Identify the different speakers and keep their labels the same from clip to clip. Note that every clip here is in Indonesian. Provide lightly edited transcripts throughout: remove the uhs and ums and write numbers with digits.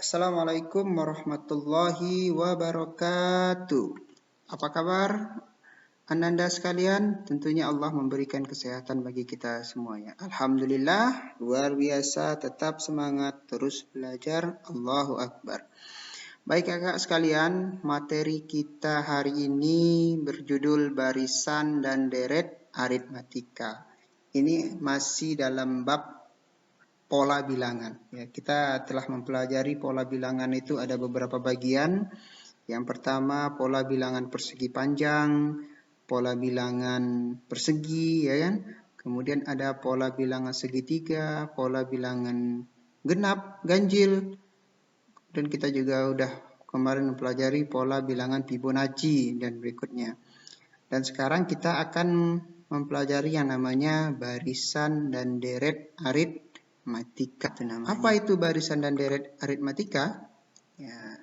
Speaker 1: Assalamualaikum warahmatullahi wabarakatuh. Apa kabar Ananda sekalian? Tentunya Allah memberikan kesehatan bagi kita semuanya. Alhamdulillah, luar biasa, tetap semangat, terus belajar. Allahu Akbar. Baik kakak sekalian, materi kita hari ini berjudul barisan dan deret aritmatika. Ini masih dalam bab pola bilangan. Ya, kita telah mempelajari pola bilangan itu ada beberapa bagian. Yang pertama pola bilangan persegi panjang, pola bilangan persegi, ya kan? Kemudian ada pola bilangan segitiga, pola bilangan genap, ganjil. Dan kita juga udah kemarin mempelajari pola bilangan Fibonacci dan berikutnya. Dan sekarang kita akan mempelajari yang namanya barisan dan deret aritmatika. Apa itu barisan dan deret aritmatika? Ya,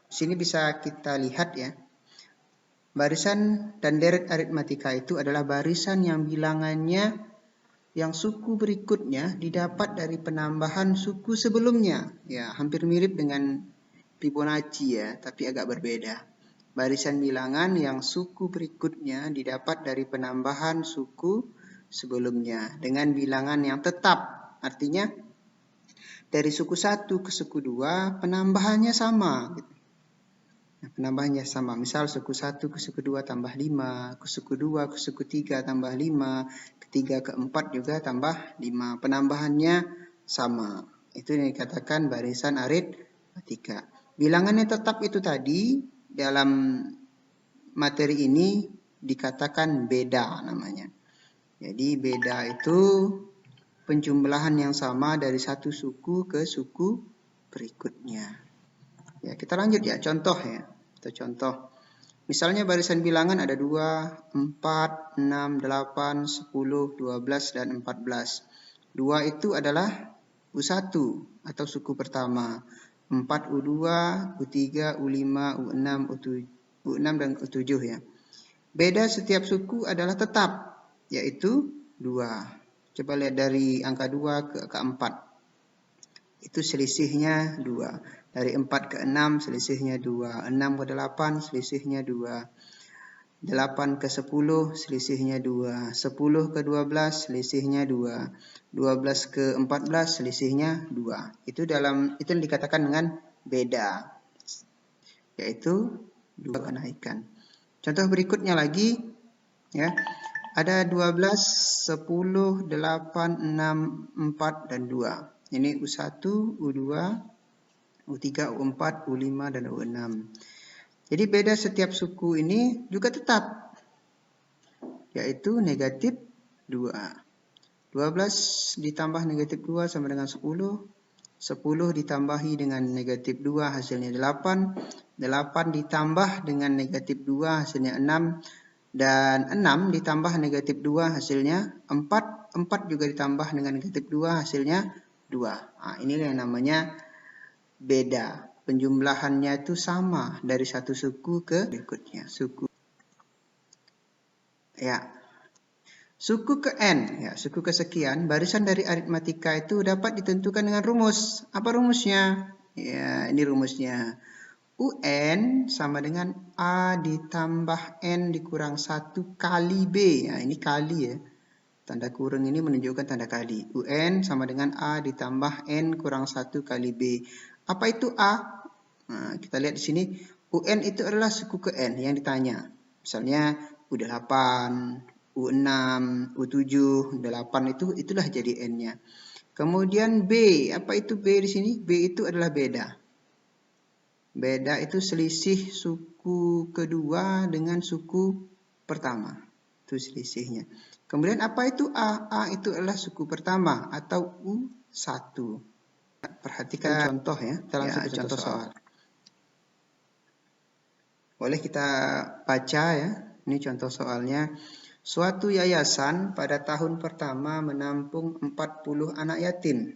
Speaker 1: sini bisa kita lihat ya. Barisan dan deret aritmatika itu adalah barisan yang bilangannya yang suku berikutnya didapat dari penambahan suku sebelumnya. Ya, hampir mirip dengan Fibonacci ya, tapi agak berbeda. Barisan bilangan yang suku berikutnya didapat dari penambahan suku sebelumnya dengan bilangan yang tetap. Artinya dari suku 1 ke suku 2 penambahannya sama. Nah, penambahannya sama. Misal suku 1 ke suku 2 tambah 5, ke suku 2 ke suku 3 tambah 5, ketiga ke 4 juga tambah 5. Penambahannya sama. Itu yang dikatakan barisan aritmatika. Bilangannya tetap itu tadi dalam materi ini dikatakan beda namanya. Jadi beda itu penjumlahan yang sama dari satu suku ke suku berikutnya. Ya, kita lanjut ya, contoh ya. Kita contoh. Misalnya barisan bilangan ada 2, 4, 6, 8, 10, 12, dan 14. 2 itu adalah U1 atau suku pertama. 4 U2, U3, U5, U6, U6 dan U7 ya. Beda setiap suku adalah tetap, yaitu 2. Coba lihat dari angka 2 ke 4. Itu selisihnya 2. Dari 4 ke 6 selisihnya 2. 6 ke 8 selisihnya 2. 8 ke 10 selisihnya 2. 10 ke 12 selisihnya 2. 12 ke 14 selisihnya 2. Itu yang dikatakan dengan beda. Yaitu 2 kenaikan. Contoh berikutnya lagi ya. Ada 12, 10, 8, 6, 4 dan 2. Ini U1, U2, U3, U4, U5 dan U6. Jadi beda setiap suku ini juga tetap, yaitu negatif 2. 12 ditambah negatif 2 sama dengan 10. 10 ditambahi dengan negatif 2 hasilnya 8. 8 ditambah dengan negatif 2 hasilnya 6. Dan 6 ditambah negatif 2 hasilnya 4. 4 juga ditambah dengan negatif 2 hasilnya 2. Nah, inilah yang namanya beda. Penjumlahannya itu sama dari satu suku ke berikutnya. Suku. Ya. Suku ke N, ya, suku kesekian, barisan dari aritmatika itu dapat ditentukan dengan rumus. Apa rumusnya? Ya, ini rumusnya. UN sama dengan A ditambah N dikurang 1 kali B. Ya, ini kali ya. Tanda kurung ini menunjukkan tanda kali. UN sama dengan A ditambah N kurang 1 kali B. Apa itu A? Nah, kita lihat di sini. UN itu adalah suku ke N yang ditanya. Misalnya U8, U6, U7, 8 itulah jadi N-nya. Kemudian B, apa itu B di sini? B itu adalah beda. Beda itu selisih suku kedua dengan suku pertama. Itu selisihnya. Kemudian apa itu A? A itu adalah suku pertama atau U1. Perhatikan contoh ya. Kita langsung ke contoh soal. Boleh kita baca ya. Ini contoh soalnya. Suatu yayasan pada tahun pertama menampung 40 anak yatim.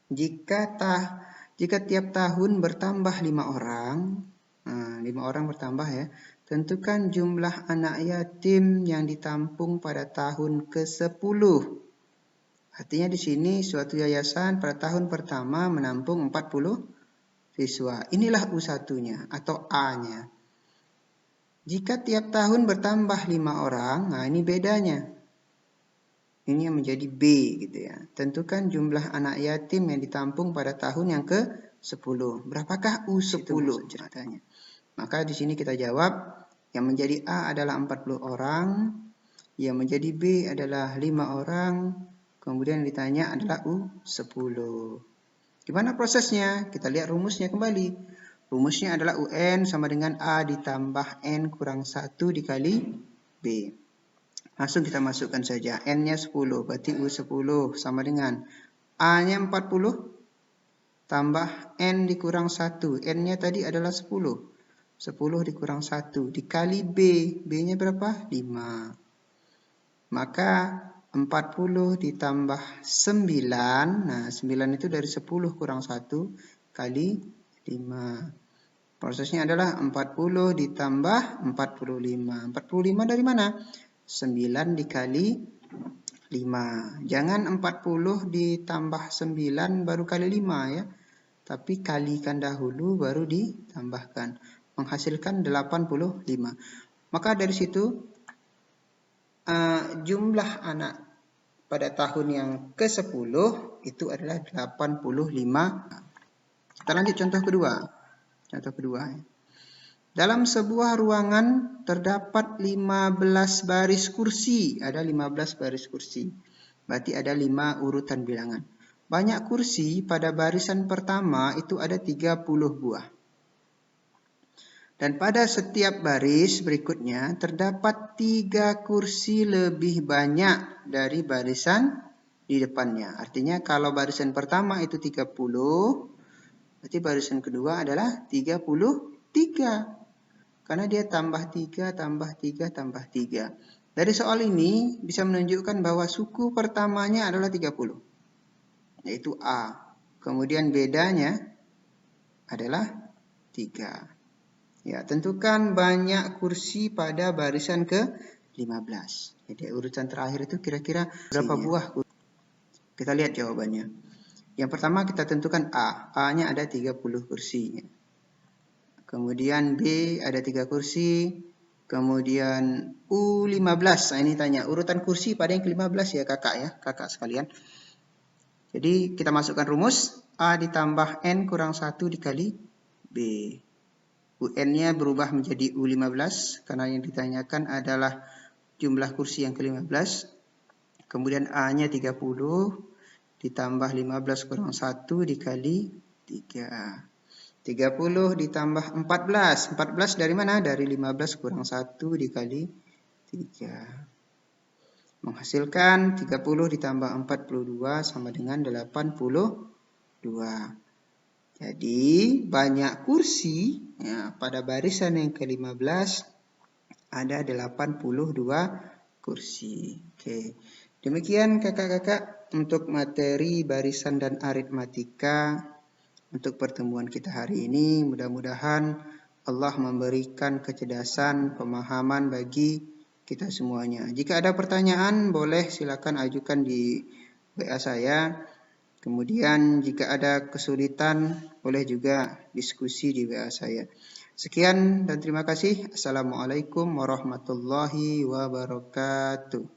Speaker 1: Jika tiap tahun bertambah 5 orang, 5 orang bertambah ya, tentukan jumlah anak yatim yang ditampung pada tahun ke-10. Artinya di sini suatu yayasan pada tahun pertama menampung 40 siswa. Inilah U1-nya atau A-nya. Jika tiap tahun bertambah 5 orang, nah ini bedanya. Ini yang menjadi B gitu ya. Tentukan jumlah anak yatim yang ditampung pada tahun yang ke-10. Berapakah U10 ceritanya? Maka di sini kita jawab yang menjadi A adalah 40 orang, yang menjadi B adalah 5 orang, kemudian yang ditanya adalah U10. Gimana prosesnya? Kita lihat rumusnya kembali. Rumusnya adalah UN sama dengan A ditambah N kurang 1 dikali B. Langsung kita masukkan saja. N-nya 10, berarti U10 sama dengan A-nya 40 tambah N dikurang 1. N-nya tadi adalah 10. 10 dikurang 1 dikali B. B-nya berapa? 5. Maka 40 ditambah 9. Nah, 9 itu dari 10 kurang 1 kali 5. Prosesnya adalah 40 ditambah 45. 45 dari mana? 9 dikali 5. Jangan 40 ditambah 9 baru kali 5 ya. Tapi kalikan dahulu baru ditambahkan. Menghasilkan 85. Maka dari situ jumlah anak pada tahun yang ke-10 itu adalah 85. Kita lanjut contoh kedua. Contoh kedua. Dalam sebuah ruangan terdapat 15 baris kursi. Ada 15 baris kursi. Berarti ada 5 urutan bilangan. Banyak kursi pada barisan pertama itu ada 30 buah. Dan pada setiap baris berikutnya terdapat 3 kursi lebih banyak dari barisan di depannya. Artinya kalau barisan pertama itu 30, berarti barisan kedua adalah 33. Karena dia tambah 3, tambah 3, tambah 3. Dari soal ini bisa menunjukkan bahwa suku pertamanya adalah 30. Yaitu A. Kemudian bedanya adalah 3. Ya, tentukan banyak kursi pada barisan ke-15. Jadi urutan terakhir itu kira-kira berapa buah kursi? Kita lihat jawabannya. Yang pertama kita tentukan A. A-nya ada 30 kursi. Kemudian B ada 3 kursi. Kemudian U15. Nah, ini tanya urutan kursi pada yang ke-15 ya kakak sekalian. Jadi kita masukkan rumus A ditambah N kurang 1 dikali B. UN-nya berubah menjadi U15 karena yang ditanyakan adalah jumlah kursi yang ke-15. Kemudian A-nya 30 ditambah 15 kurang 1 dikali 3. 30 ditambah 14. 14 dari mana? Dari 15 kurang 1 dikali 3. Menghasilkan 30 ditambah 42 sama dengan 82. Jadi banyak kursi ya, pada barisan yang ke-15 ada 82 kursi. Oke. Demikian kakak-kakak untuk materi barisan dan aritmatika untuk pertemuan kita hari ini. Mudah-mudahan Allah memberikan kecerdasan, pemahaman bagi kita semuanya. Jika ada pertanyaan boleh silakan ajukan di WA saya. Kemudian jika ada kesulitan boleh juga diskusi di WA saya. Sekian dan terima kasih. Assalamualaikum warahmatullahi wabarakatuh.